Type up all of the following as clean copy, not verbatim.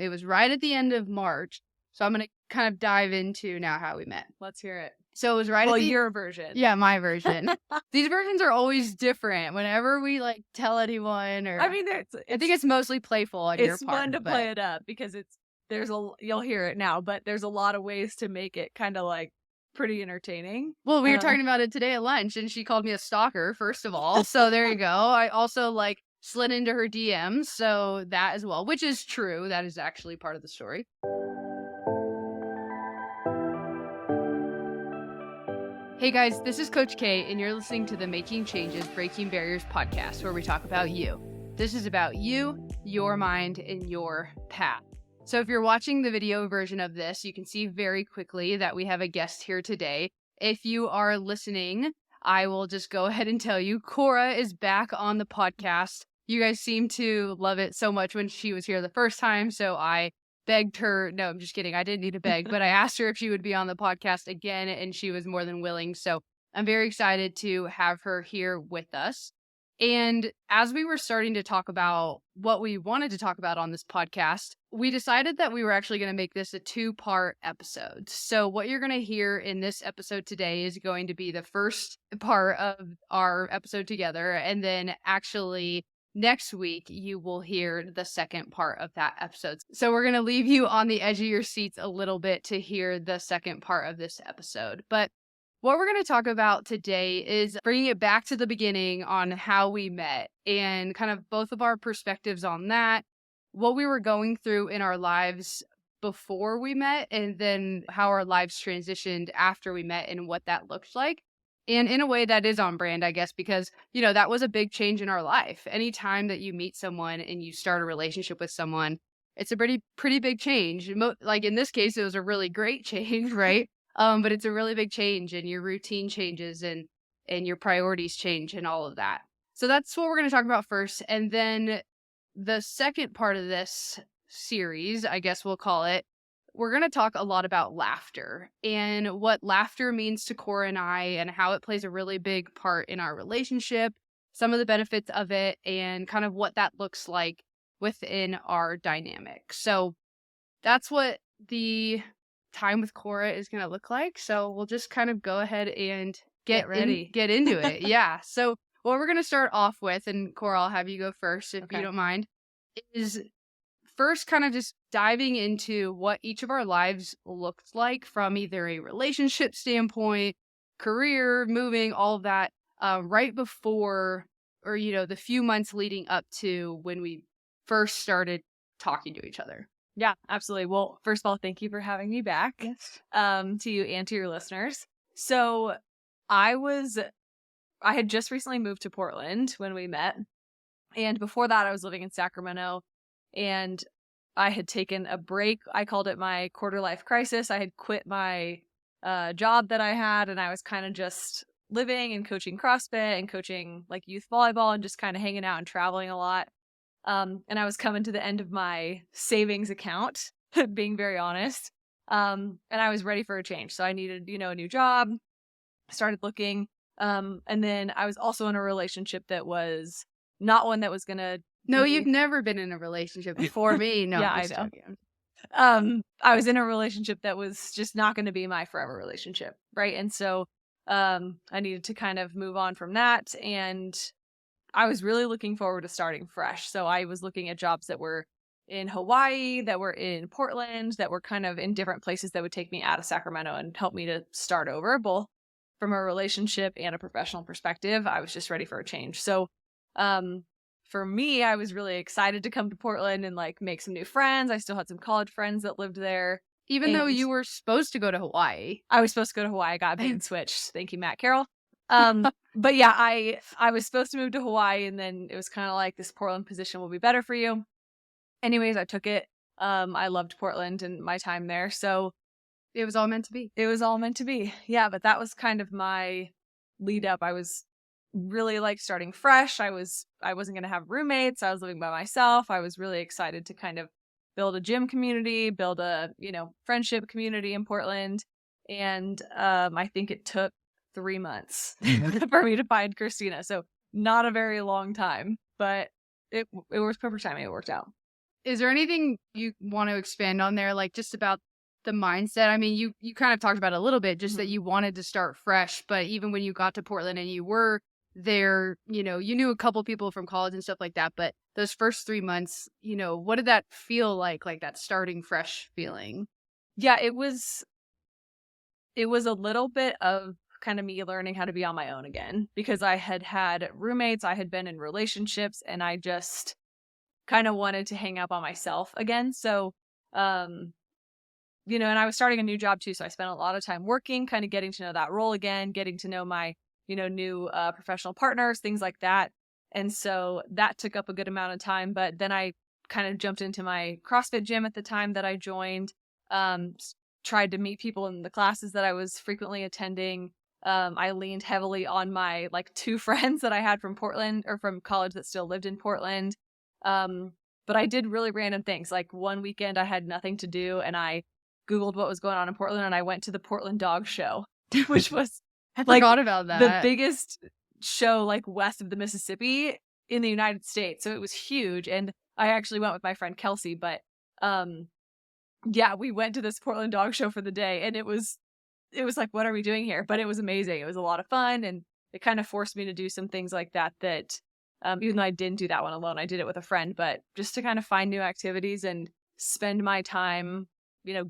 It was right at the end of March. So I'm going to kind of dive into now how we met. Let's hear it. So it was right Well, at the... your version. Yeah, my version. These versions are always different whenever we like tell anyone, or I mean, I think it's mostly playful on your part. It's fun to play it up because you'll hear it now, but there's a lot of ways to make it kind of like pretty entertaining. Well, we were talking about it today at lunch, and she called me a stalker, first of all. So there you go. I also like slid into her DMs, so that as well, which is true. That is actually part of the story. Hey guys, this is Coach K, and you're listening to the Making Changes, Breaking Barriers podcast, where we talk about you. This is about you, your mind, and your path. So if you're watching the video version of this, you can see very quickly that we have a guest here today. If you are listening, I will just go ahead and tell you, Cora is back on the podcast. You guys seem to love it so much when she was here the first time, so I begged her. No, I'm just kidding. I didn't need to beg, but I asked her if she would be on the podcast again, and she was more than willing. So I'm very excited to have her here with us. And as we were starting to talk about what we wanted to talk about on this podcast, we decided that we were actually going to make this a 2-part episode. So what you're going to hear in this episode today is going to be the first part of our episode together. And then actually next week, you will hear the second part of that episode. So we're going to leave you on the edge of your seats a little bit to hear the second part of this episode. But what we're going to talk about today is bringing it back to the beginning on how we met and kind of both of our perspectives on that, what we were going through in our lives before we met, and then how our lives transitioned after we met and what that looked like. And in a way that is on brand, I guess, because, you know, that was a big change in our life. Anytime that you meet someone and you start a relationship with someone, it's a pretty big change. Like in this case, it was a really great change, right? But it's a really big change, and your routine changes and your priorities change and all of that. So that's what we're going to talk about first. And then the second part of this series, I guess we'll call it, we're going to talk a lot about laughter and what laughter means to Cora and I and how it plays a really big part in our relationship, some of the benefits of it, and kind of what that looks like within our dynamic. So that's what the time with Cora is going to look like. So we'll just kind of go ahead and get ready, get into it. Yeah. So what we're going to start off with, and Cora, I'll have you go first if you don't mind, is first kind of just diving into what each of our lives looked like from either a relationship standpoint, career, moving, all of that, right before, or, you know, the few months leading up to when we first started talking to each other. Yeah, absolutely. Well, first of all, thank you for having me back. Yes. To you and to your listeners. So I had just recently moved to Portland when we met. And before that, I was living in Sacramento, and I had taken a break. I called it my quarter life crisis. I had quit my job that I had, and I was kind of just living and coaching CrossFit and coaching like youth volleyball and just kind of hanging out and traveling a lot. And I was coming to the end of my savings account, being very honest. And I was ready for a change. So I needed, a new job. I started looking. And then I was also in a relationship that was not one that was going to... No, you've never been in a relationship before me. No, yeah, I know. I was in a relationship that was just not going to be my forever relationship. Right. And so I needed to kind of move on from that. And I was really looking forward to starting fresh. So I was looking at jobs that were in Hawaii, that were in Portland, that were kind of in different places that would take me out of Sacramento and help me to start over, both from a relationship and a professional perspective. I was just ready for a change. So for me, I was really excited to come to Portland and like make some new friends. I still had some college friends that lived there. Even though you were supposed to go to Hawaii. I was supposed to go to Hawaii. I got a bait and switch. Thank you, Matt Carroll. But yeah, I was supposed to move to Hawaii, and then it was kind of like, this Portland position will be better for you. Anyways, I took it. I loved Portland and my time there. So it was all meant to be. It was all meant to be. Yeah. But that was kind of my lead up. I was really like starting fresh. I wasn't going to have roommates. I was living by myself. I was really excited to kind of build a gym community, build a, friendship community in Portland. And I think it took 3 months for me to find Christina. So not a very long time, but it was perfect timing. It worked out. is there anything you want to expand on there, like just about the mindset? I mean, you kind of talked about it a little bit, just that you wanted to start fresh, but even when you got to Portland and you were there, you knew a couple people from college and stuff like that, but those first 3 months, what did that feel like that starting fresh feeling? Yeah, it was a little bit of kind of me learning how to be on my own again, because I had roommates, I had been in relationships, and I just kind of wanted to hang out by myself again. So, and I was starting a new job too. So I spent a lot of time working, kind of getting to know that role again, getting to know my, new professional partners, things like that. And so that took up a good amount of time. But then I kind of jumped into my CrossFit gym at the time that I joined, tried to meet people in the classes that I was frequently attending. I leaned heavily on my 2 friends that I had from Portland or from college that still lived in Portland. But I did really random things. Like one weekend I had nothing to do and I Googled what was going on in Portland and I went to the Portland Dog Show, which was I forgot about that. the biggest show west of the Mississippi in the United States. So it was huge. And I actually went with my friend Kelsey, but yeah, we went to this Portland Dog Show for the day and it was like, what are we doing here? But it was amazing. It was a lot of fun and it kind of forced me to do some things like that even though I didn't do that one alone, I did it with a friend, but just to kind of find new activities and spend my time,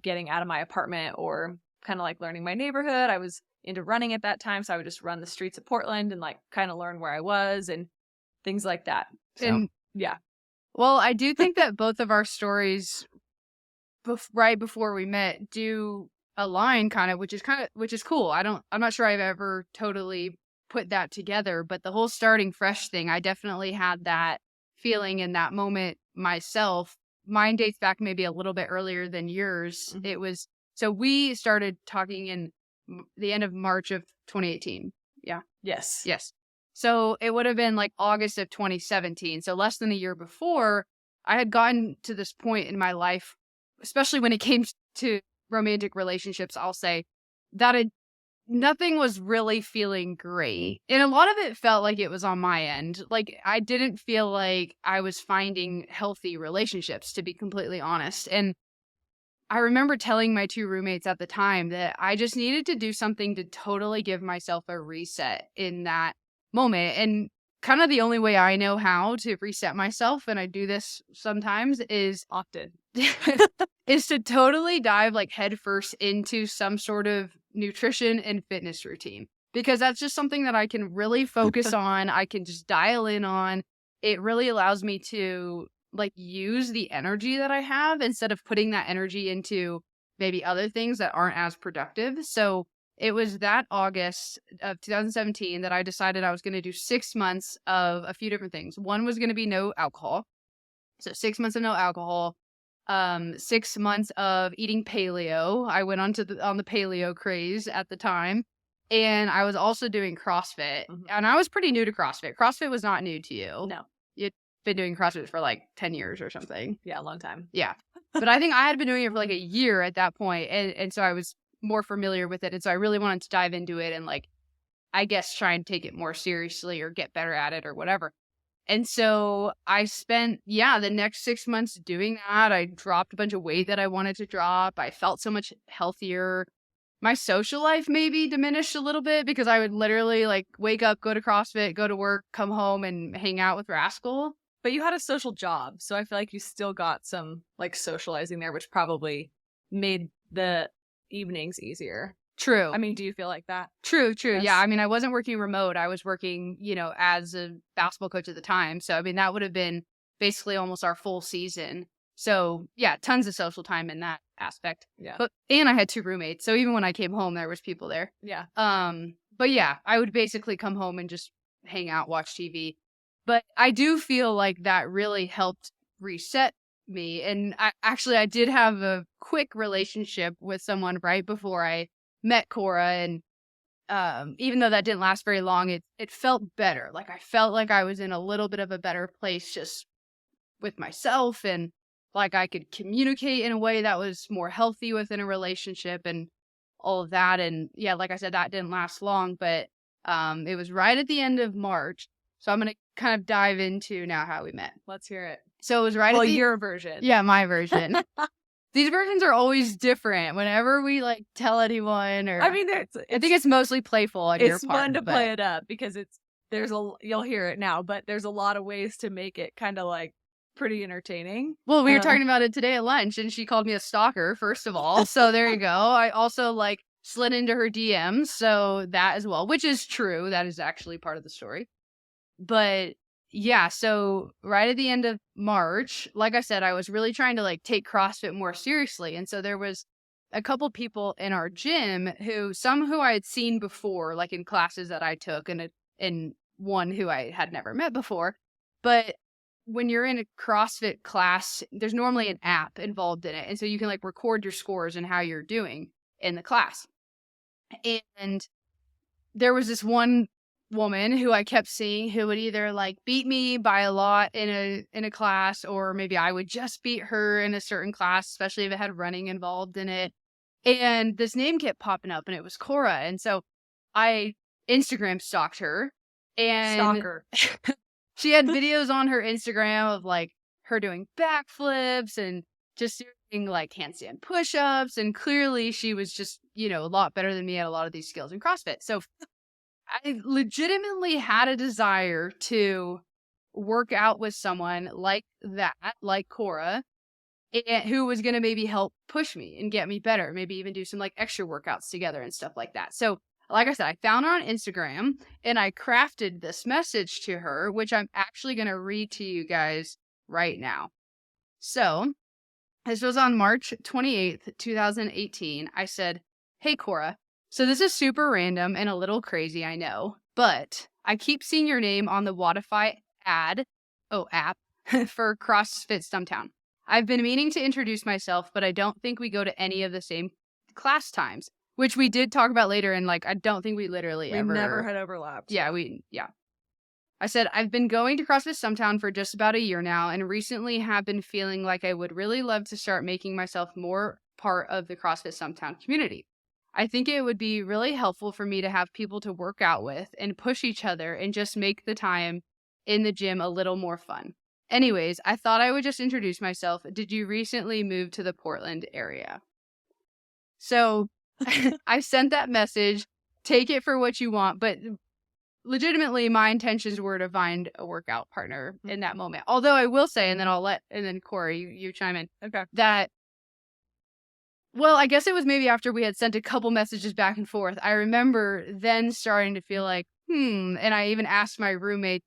getting out of my apartment or kind of learning my neighborhood. I was into running at that time. So I would just run the streets of Portland and kind of learn where I was and things like that. So, and yeah. Well, I do think that both of our stories right before we met do align kind of, which is cool. I'm not sure I've ever totally put that together, but the whole starting fresh thing, I definitely had that feeling in that moment myself. Mine dates back maybe a little bit earlier than yours. Mm-hmm. So we started talking in the end of March of 2018. Yeah. Yes. So it would have been August of 2017. So less than a year before, I had gotten to this point in my life, especially when it came to romantic relationships, I'll say, that nothing was really feeling great. And a lot of it felt like it was on my end. I didn't feel like I was finding healthy relationships, to be completely honest. And I remember telling my 2 roommates at the time that I just needed to do something to totally give myself a reset in that moment. And kind of the only way I know how to reset myself, and I do this sometimes, is often, is to totally dive headfirst into some sort of nutrition and fitness routine, because that's just something that I can really focus on. I can just dial in on. It really allows me to use the energy that I have instead of putting that energy into maybe other things that aren't as productive. So it was that August of 2017 that I decided I was going to do 6 months of a few different things. One was going to be no alcohol. So 6 months of no alcohol. 6 months of eating paleo. I went on the paleo craze at the time. And I was also doing CrossFit. Mm-hmm. And I was pretty new to CrossFit. CrossFit was not new to you. No. You'd been doing CrossFit for 10 years or something. Yeah, a long time. Yeah. But I think I had been doing it for a year at that point. And so I was more familiar with it. And so I really wanted to dive into it and I guess try and take it more seriously or get better at it or whatever. And so I spent, the next 6 months doing that. I dropped a bunch of weight that I wanted to drop. I felt so much healthier. My social life maybe diminished a little bit because I would literally wake up, go to CrossFit, go to work, come home and hang out with Rascal. But you had a social job. So I feel like you still got some socializing there, which probably made the evenings easier. True. I mean, do you feel like that? True. Yes. Yeah. I mean, I wasn't working remote. I was working, as a basketball coach at the time. So, I mean, that would have been basically almost our full season. So, yeah, tons of social time in that aspect. Yeah. And I had 2 roommates. So even when I came home, there was people there. Yeah. But yeah, I would basically come home and just hang out, watch TV. But I do feel like that really helped reset me. And I did have a quick relationship with someone right before I met Cora, and even though that didn't last very long, it felt better. I felt like I was in a little bit of a better place just with myself, and I could communicate in a way that was more healthy within a relationship and all of that. And yeah, like I said, that didn't last long, but it was right at the end of March. So I'm going to kind of dive into now how we met. Let's hear it. So it was right Well, at the... your version. Yeah, my version. These versions are always different whenever we like tell anyone, or I mean, I think it's mostly playful on your part. It's fun to play it up because you'll hear it now, but there's a lot of ways to make it kind of like pretty entertaining. Well, we were talking about it today at lunch, and she called me a stalker, first of all. So there you go. I also like slid into her DMs, so that as well, which is true. That is actually part of the story. But yeah, so right at the end of March, like I said, I was really trying to like take CrossFit more seriously. And so there was a couple people in our gym who I had seen before, like in classes that I took, and one who I had never met before. But when you're in a CrossFit class, there's normally an app involved in it. And so you can like record your scores and how you're doing in the class. And there was this one woman who I kept seeing who would either like beat me by a lot in a class, or maybe I would just beat her in a certain class, especially if it had running involved in it. And this name kept popping up, and it was Cora. And so I Instagram stalked her, and Stalker. she had videos on her Instagram of like her doing backflips and just doing like handstand push-ups, and clearly she was just, a lot better than me at a lot of these skills in CrossFit. So I legitimately had a desire to work out with someone like that, like Cora, who was going to maybe help push me and get me better, maybe even do some like extra workouts together and stuff like that. So like I said, I found her on Instagram, and I crafted this message to her, which I'm actually going to read to you guys right now. So this was on March 28th, 2018. I said, "Hey, Cora. So this is super random and a little crazy, I know, but I keep seeing your name on the Wodify app for CrossFit Stumptown. I've been meaning to introduce myself, but I don't think we go to any of the same class times," which we did talk about later, and like I don't think we never had overlapped. Yeah, I said, "I've been going to CrossFit Stumptown for just about a year now, and recently have been feeling like I would really love to start making myself more part of the CrossFit Stumptown community. I think it would be really helpful for me to have people to work out with and push each other and just make the time in the gym a little more fun. Anyways, I thought I would just introduce myself. Did you recently move to the Portland area?" So I sent that message. Take it for what you want, but legitimately my intentions were to find a workout partner in that moment. Although I will say, and then Corey, you chime in. Okay. That, well, I guess it was maybe after we had sent a couple messages back and forth. I remember then starting to feel like, and I even asked my roommate,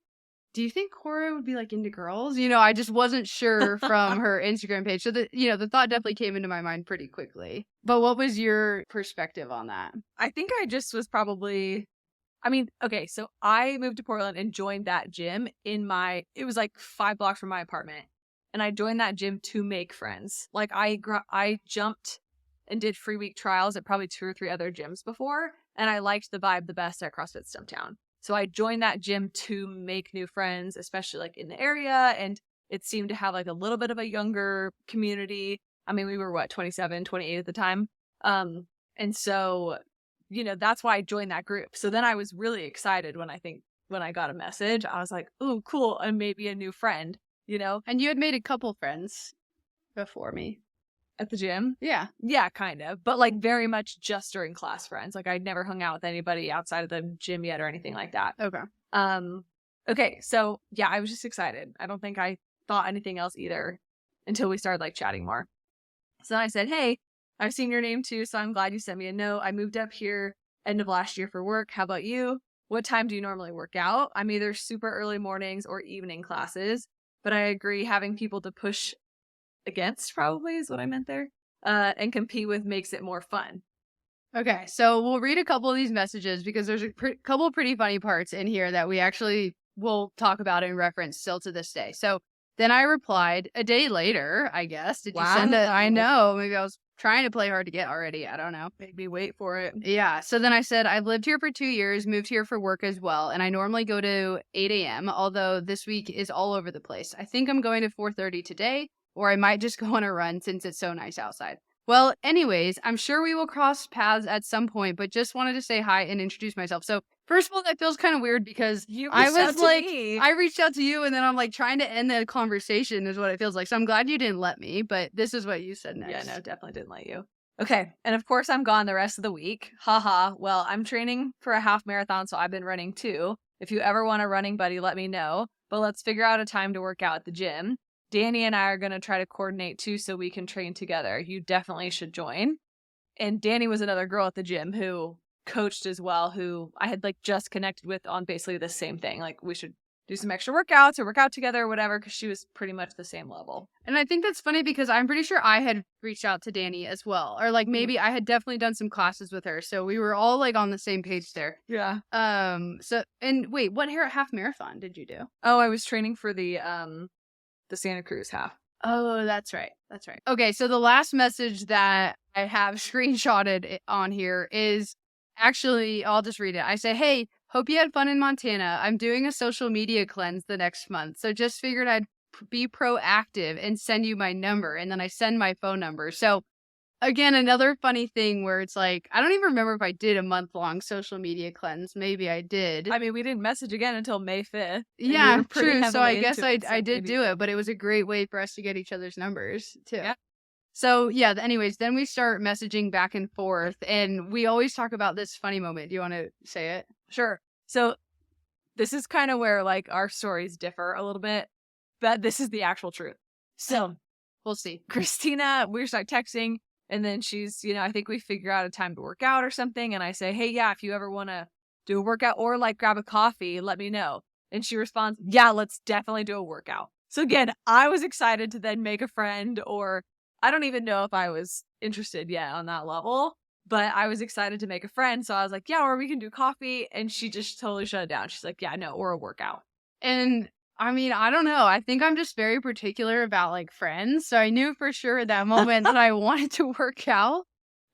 "Do you think Cora would be like into girls?" I just wasn't sure from her Instagram page. So the thought definitely came into my mind pretty quickly. But what was your perspective on that? I think I just was probably, okay, so I moved to Portland and joined that gym it was like 5 blocks from my apartment. And I joined that gym to make friends. Like I jumped and did free week trials at probably 2 or 3 other gyms before. And I liked the vibe the best at CrossFit Stumptown. So I joined that gym to make new friends, especially like in the area. And it seemed to have like a little bit of a younger community. We were 27, 28 at the time. And so, that's why I joined that group. So then I was really excited when I got a message. I was like, "Ooh, cool. And maybe a new friend," And you had made a couple friends before me. At the gym? Yeah. Yeah, kind of. But like very much just during class friends. Like I'd never hung out with anybody outside of the gym yet or anything like that. Okay. Okay. So yeah, I was just excited. I don't think I thought anything else either until we started like chatting more. So then I said, "Hey, I've seen your name too, so I'm glad you sent me a note. I moved up here end of last year for work. How about you? What time do you normally work out? I'm either super early mornings or evening classes, but I agree having people to push against probably is what I meant there, and compete with makes it more fun." Okay, so we'll read a couple of these messages because there's a couple of pretty funny parts in here that we actually will talk about and reference still to this day. So then I replied a day later, I guess. Did you send it? I know. Maybe I was trying to play hard to get already. I don't know. Made me wait for it. Yeah. So then I said, "I've lived here for 2 years, moved here for work as well, and I normally go to 8 a.m., although this week is all over the place. I think I'm going to 4:30 today, or I might just go on a run since it's so nice outside. Well, anyways, I'm sure we will cross paths at some point, but just wanted to say hi and introduce myself." So First of all, that feels kind of weird because You I reached out was to like, me. I reached out to you and then I'm like trying to end the conversation is what it feels like. So I'm glad you didn't let me, but this is what you said next. Yeah, no, definitely didn't let you. Okay. And of course, I'm gone the rest of the week. Haha. Well, I'm training for a half marathon, so I've been running too. If you ever want a running buddy, let me know. But let's figure out a time to work out at the gym. Danny and I are going to try to coordinate too so we can train together. You definitely should join. And Danny was another girl at the gym who coached as well, who I had like just connected with on basically the same thing. Like we should do some extra workouts or work out together or whatever, because she was pretty much the same level. And I think that's funny because I'm pretty sure I had reached out to Danny as well. Or like maybe I had definitely done some classes with her. So we were all like on the same page there. Yeah. So and wait, what half marathon did you do? Oh, I was training for the Santa Cruz half. Oh, that's right. That's right. Okay, so the last message that I have screenshotted on here is actually, I'll just read it. I say, hey, hope you had fun in Montana. I'm doing a social media cleanse the next month. So just figured I'd be proactive and send you my number. And then I send my phone number. So again, another funny thing where it's like, I don't even remember if I did a month-long social media cleanse. Maybe I did. I mean, we didn't message again until May 5th. Yeah, true. So I guess I did do it, but it was a great way for us to get each other's numbers too. Yeah. So yeah, anyways, then we start messaging back and forth and we always talk about this funny moment. Do you want to say it? Sure. So this is kind of where like our stories differ a little bit, but this is the actual truth. So we'll see. Christina, we start texting and then she's, I think we figure out a time to work out or something. And I say, hey, yeah, if you ever want to do a workout or like grab a coffee, let me know. And she responds, yeah, let's definitely do a workout. So again, I was excited to then make a friend, or I don't even know if I was interested yet on that level, but I was excited to make a friend. So I was like, yeah, or we can do coffee. And she just totally shut it down. She's like, yeah, no, or a workout. And I mean, I don't know. I think I'm just very particular about like friends. So I knew for sure at that moment that I wanted to work out,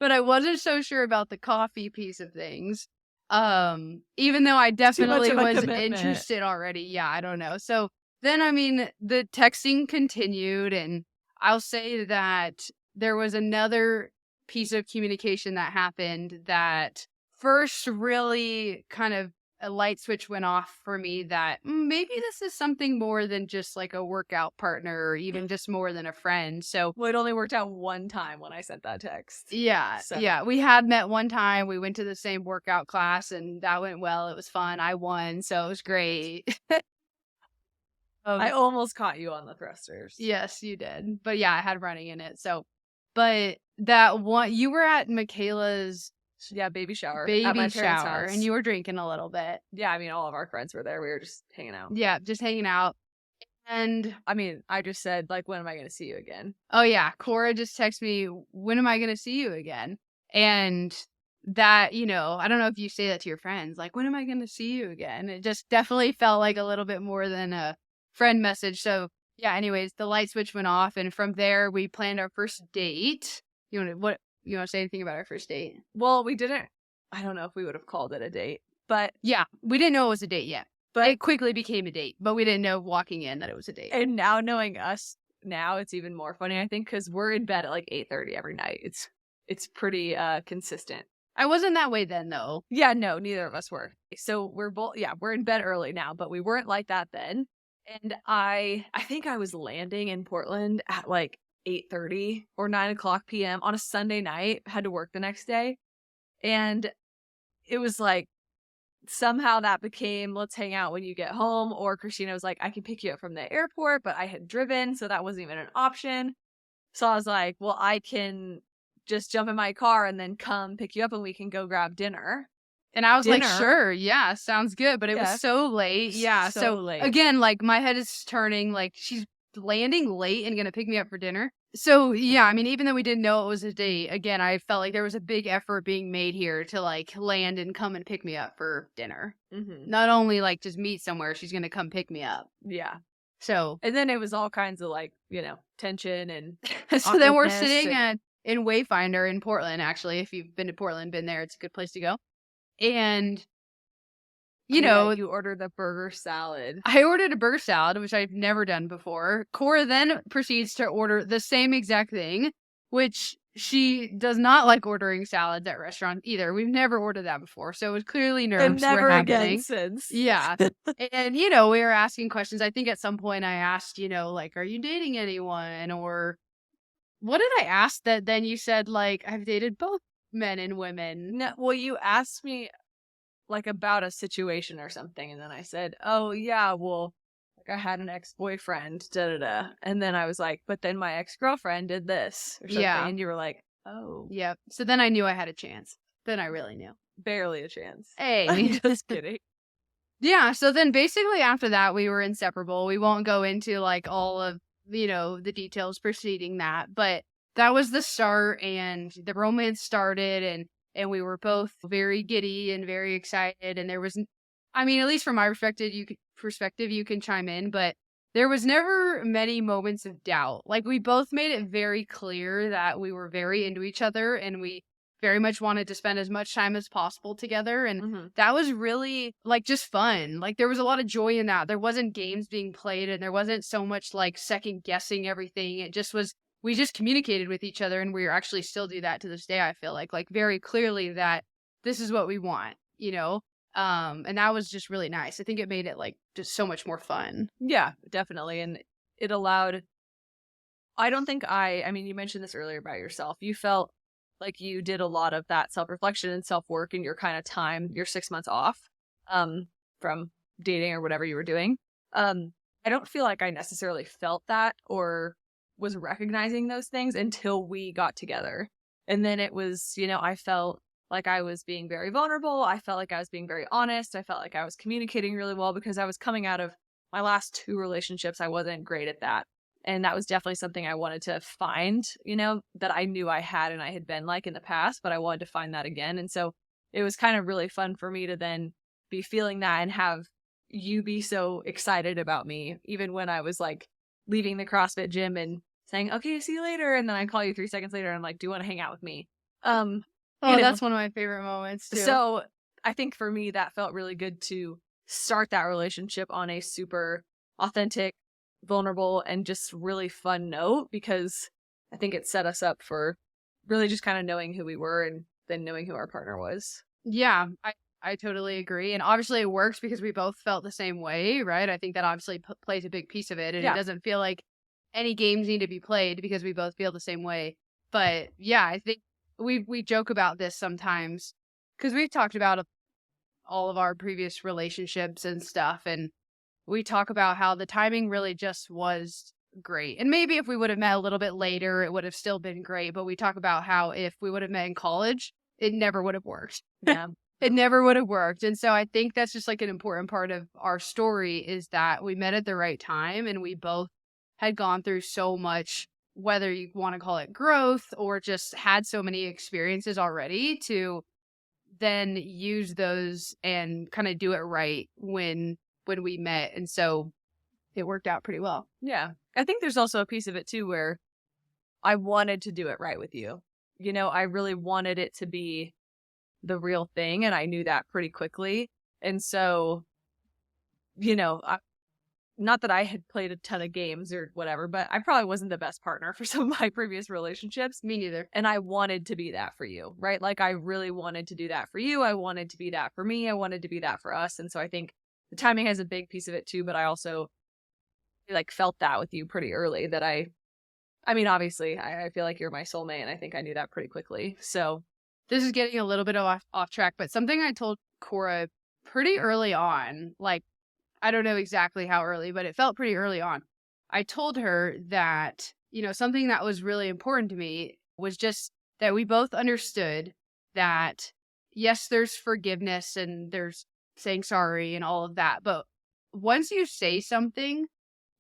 but I wasn't so sure about the coffee piece of things. Even though I definitely was interested already. Yeah, I don't know. So then, I mean, the texting continued, and I'll say that there was another piece of communication that happened that first really kind of a light switch went off for me that maybe this is something more than just like a workout partner or even just more than a friend. So well, it only worked out one time when I sent that text. Yeah. So. Yeah. We had met one time. We went to the same workout class and that went well. It was fun. I won. So it was great. I almost caught you on the thrusters. Yes, you did. But yeah, I had running in it. So, but that one, you were at Michaela's baby shower. At my shower, and you were drinking a little bit. Yeah, I mean, all of our friends were there. We were just hanging out. Yeah, just hanging out. And I mean, I just said, like, when am I going to see you again? Oh, yeah. Cora just texted me, when am I going to see you again? And that, I don't know if you say that to your friends, like, when am I going to see you again? It just definitely felt like a little bit more than a friend message. So, yeah, anyways, the light switch went off. And from there, we planned our first date. You want to say anything about our first date? Well, we didn't. I don't know if we would have called it a date, but yeah, we didn't know it was a date yet. But it quickly became a date, but we didn't know walking in that it was a date. And now knowing us now, it's even more funny, I think, because we're in bed at like 8:30 every night. It's pretty consistent. I wasn't that way then, though. Yeah, no, neither of us were. So we're both, we're in bed early now, but we weren't like that then. And I think I was landing in Portland at like 8:30 or 9:00 p.m. on a Sunday night. Had to work the next day. And it was like, somehow that became, let's hang out when you get home. Or Christina was like, I can pick you up from the airport, but I had driven, so that wasn't even an option. So I was like, well, I can just jump in my car and then come pick you up and we can go grab dinner. And I was like, sure, yeah, sounds good. But it was so late. Yeah. So late. Again, like my head is turning, like she's landing late and going to pick me up for dinner. So, yeah, I mean, even though we didn't know it was a date, again, I felt like there was a big effort being made here to like land and come and pick me up for dinner. Mm-hmm. Not only like just meet somewhere, she's going to come pick me up. Yeah. So. And then it was all kinds of like, tension and. So then we're sitting in Wayfinder in Portland, actually. If you've been to Portland, been there, it's a good place to go. And, you ordered the burger salad. I ordered a burger salad, which I've never done before. Cora then proceeds to order the same exact thing, which she does not like ordering salads at restaurants either. We've never ordered that before. So it was clearly And nerves were never again happening. since. Yeah. And, you know, we were asking questions. I think at some point I asked, you know, like, are you dating anyone? Or what did I ask that then you said, like, I've dated both men and women? No, well, you asked me like about a situation or something, and then I said, oh yeah, well, like I had an ex-boyfriend, da-da-da. And then I was like, but then my ex-girlfriend did this or something. Yeah. And you were like, oh. Yep. So then I knew I had a chance. Then I really knew. Barely a chance. Hey. I'm just kidding. Yeah, so then basically after that, we were inseparable. We won't go into like all of, you know, the details preceding that, but that was the start, and the romance started, and we were both very giddy and very excited, and there was, I mean, at least from my perspective, you can chime in, but there was never many moments of doubt. Like, we both made it very clear that we were very into each other, and we very much wanted to spend as much time as possible together. And that was really like just fun. Like, there was a lot of joy in that. There wasn't games being played, and there wasn't so much like second guessing everything. It just was, we just communicated with each other, and we actually still do that to this day. I feel like very clearly that this is what we want, you know? And that was just really nice. I think it made it like just so much more fun. Yeah, definitely. And it allowed, I don't think I mean, you mentioned this earlier about yourself. You felt like you did a lot of that self-reflection and self-work in your kind of time, your 6 months off from dating or whatever you were doing. I don't feel like I necessarily felt that or was recognizing those things until we got together. And then it was, you know, I felt like I was being very vulnerable. I felt like I was being very honest. I felt like I was communicating really well because I was coming out of my last 2 relationships. I wasn't great at that. And that was definitely something I wanted to find, you know, that I knew I had and I had been like in the past, but I wanted to find that again. And so it was kind of really fun for me to then be feeling that and have you be so excited about me, even when I was like leaving the CrossFit gym and saying, okay, see you later. And then I call you 3 seconds later and I'm like, do you want to hang out with me? Oh, that's one of my favorite moments too. So I think for me, that felt really good to start that relationship on a super authentic, vulnerable, and just really fun note, because I think it set us up for really just kind of knowing who we were and then knowing who our partner was. Yeah, I totally agree. And obviously it works because we both felt the same way, right? I think that obviously plays a big piece of it. And It doesn't feel like any games need to be played because we both feel the same way. But yeah, I think we joke about this sometimes because we've talked about all of our previous relationships and stuff. And we talk about how the timing really just was great. And maybe if we would have met a little bit later, it would have still been great. But we talk about how if we would have met in college, it never would have worked. Yeah. It never would have worked. And so I think that's just like an important part of our story is that we met at the right time and we both had gone through so much, whether you want to call it growth or just had so many experiences already to then use those and kind of do it right when we met. And so it worked out pretty well. Yeah. I think there's also a piece of it too where I wanted to do it right with you. You know, I really wanted it to be the real thing, and I knew that pretty quickly. And so, you know, not that I had played a ton of games or whatever, but I probably wasn't the best partner for some of my previous relationships. Me neither. And I wanted to be that for you, right? Like, I really wanted to do that for you. I wanted to be that for me. I wanted to be that for us. And so I think the timing has a big piece of it too, but I also like felt that with you pretty early that I mean, obviously I feel like you're my soulmate, and I think I knew that pretty quickly. So this is getting a little bit off track, but something I told Cora pretty early on, like, I don't know exactly how early, but it felt pretty early on. I told her that, you know, something that was really important to me was just that we both understood that, yes, there's forgiveness and there's saying sorry and all of that. But once you say something,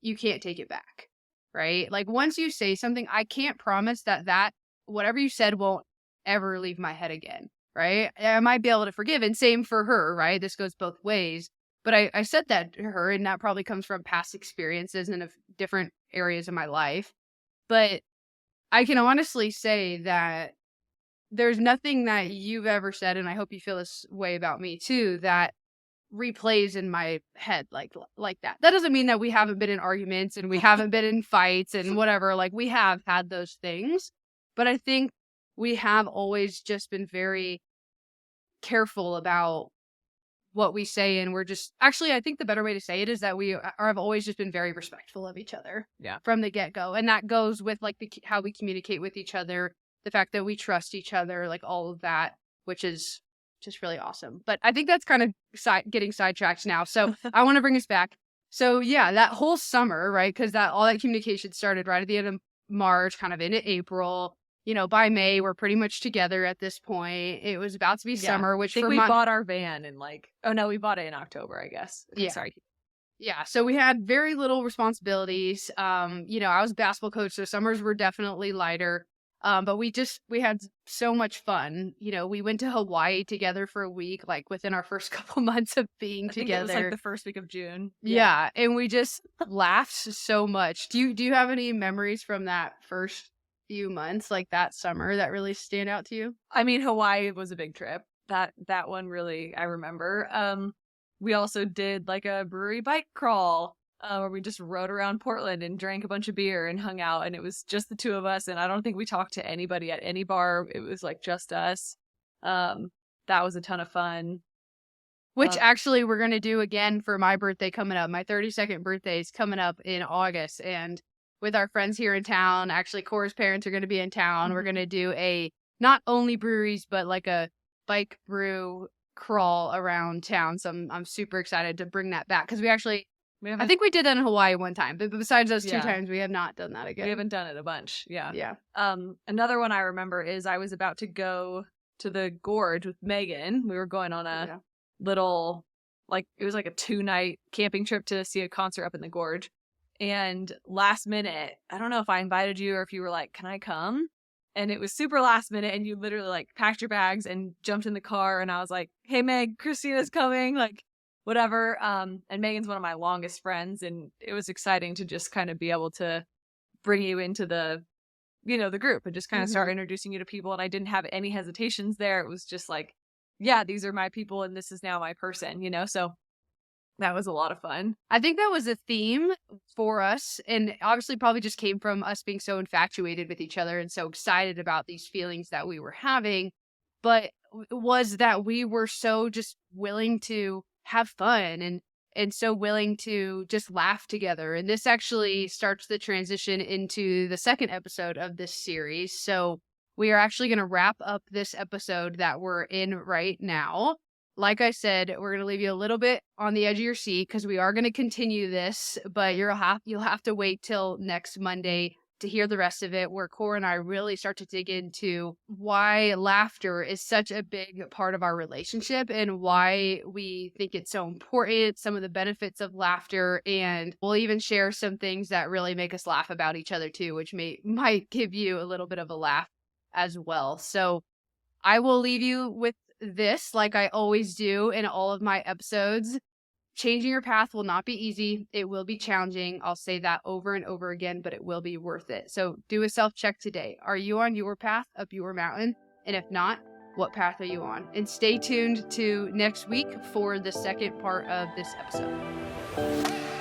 you can't take it back, right? Like, once you say something, I can't promise that whatever you said won't ever leave my head again, right? I might be able to forgive, and same for her, right? This goes both ways. But I said that to her, and that probably comes from past experiences and of different areas of my life. But I can honestly say that there's nothing that you've ever said, and I hope you feel this way about me too, that replays in my head like that. That doesn't mean that we haven't been in arguments and we haven't been in fights and whatever. Like, we have had those things. But I think we have always just been very careful about what we say, and we're just actually, I think the better way to say it is that have always just been very respectful of each other from the get-go. And that goes with like how we communicate with each other, the fact that we trust each other, like all of that, which is just really awesome. But I think that's kind of getting sidetracked now. So I want to bring us back. So yeah, that whole summer, right? Because all that communication started right at the end of March, kind of into April. You know, by May, we're pretty much together at this point. It was about to be summer, which I think we bought our van in we bought it in October, I guess. Okay, sorry. Yeah, so we had very little responsibilities. You know, I was basketball coach, so summers were definitely lighter. But we had so much fun. You know, we went to Hawaii together for a week, like within our first couple months of being together. It was like the first week of June. Yeah, and we just laughed so much. Do you have any memories from that first few months, like that summer, that really stand out to you? I mean, Hawaii was a big trip. That one really I remember. We also did like a brewery bike crawl where we just rode around Portland and drank a bunch of beer and hung out, and it was just the two of us, and I don't think we talked to anybody at any bar. It was like just us. That was a ton of fun. Which actually we're going to do again for my birthday coming up. My 32nd birthday is coming up in August, and with our friends here in town, actually Cora's parents are going to be in town. We're going to do not only breweries, but like a bike brew crawl around town. So I'm super excited to bring that back, because I think we did that in Hawaii one time, but besides those 2 times, we have not done that again. We haven't done it a bunch. Yeah. Yeah. Another one I remember is I was about to go to the gorge with Megan. We were going on a little, it was like a 2-night camping trip to see a concert up in the gorge. And last minute, I don't know if I invited you or if you were like, can I come? And it was super last minute, and you literally like packed your bags and jumped in the car, and I was like, hey Meg, Christina's coming, like whatever. And Megan's one of my longest friends, and it was exciting to just kind of be able to bring you into the group and just kind of start introducing you to people. And I didn't have any hesitations there. It was just like, yeah, these are my people and this is now my person, so that was a lot of fun. I think that was a theme for us, and obviously probably just came from us being so infatuated with each other and so excited about these feelings that we were having, but was that we were so just willing to have fun and so willing to just laugh together. And this actually starts the transition into the second episode of this series. So we are actually going to wrap up this episode that we're in right now. Like I said, we're going to leave you a little bit on the edge of your seat because we are going to continue this, but you'll have to wait till next Monday to hear the rest of it, where Cora and I really start to dig into why laughter is such a big part of our relationship and why we think it's so important, some of the benefits of laughter, and we'll even share some things that really make us laugh about each other too, which might give you a little bit of a laugh as well. So I will leave you with this, like I always do in all of my episodes. Changing your path will not be easy. It will be challenging. I'll say that over and over again, but it will be worth it. So do a self-check today. Are you on your path up your mountain? And if not, what path are you on? And stay tuned to next week for the second part of this episode.